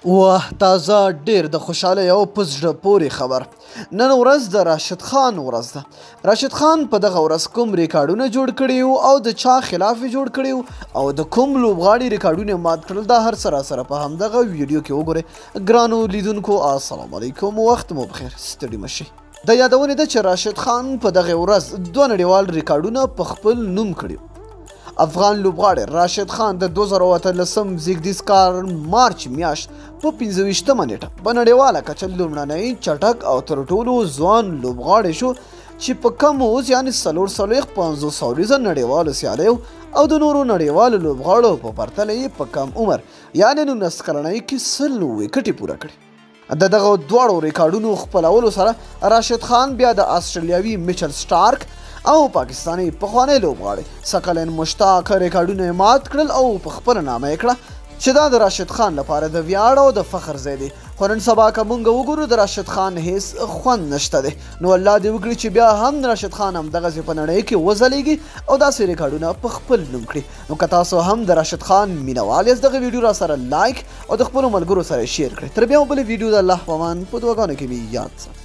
واه تازه ډیر د خوشحالۍ او په زړه پورې خبر. نن ورځ د راشد خان ورځ ده. راشد خان په دغه ورځ کوم ریکارډونه جوړ کړي وو او د چا خلاف یې جوړ کړي وو او د کوم لوبغاړي ریکارډونه مات کړل، دا هر څه راسره په همدغه ویډیو کې وګورئ. ګرانو لیدونکو السلام علیکم، وخت مو بخیر، ستړي مشئ. د یادونې ده چې راشد خان په دغه ورځ دوه نړیوال ریکارډونه په خپل نوم کړي. افغان لوبغاړی راشد خان د 2018 زیږدیز کال مارچ میاشت په 25مه نیټه په نړیواله کچه لومړنی چټک او تر ټولو ځوان لوبغاړی شو چې په کم اوس یعنې 450 نړیوالو سیالیو او د نورو نړیوالو لوبغاړو په پرتله یې په کم عمر یعنې 19 کلنۍ کې 100 وکټې پوره کړي. د دغه دواړو ریکارډونو خپلولو سره راشد خان بیا د آسټریلیاوي میچل سټارک او پاکستاني پخوانی لوبغاړی سکلین مشتاق ریکارډونه مات کړل او په خپله نامه یې کړه چې دا د راشد خان لپاره د ویاړ او د فخر ځای دی. خو نن سبا که موږ وګورو د راشد خان هیڅ خوند نشته دی. نو الله دې وکړي چې بیا هم راشد خان همدغسې په نړۍ کې وځلیږي او داسې ریکارډونه په خپل نوم کړي. نو که تاسو هم د راشد خان مینوال یاست، دغه ویډیو را سره لایک او د خپلو ملګرو سره شیر کړئ. تر بیا مو بلې ویډیو د الله په امان په دعاګانو کې مې یاد ساتئ.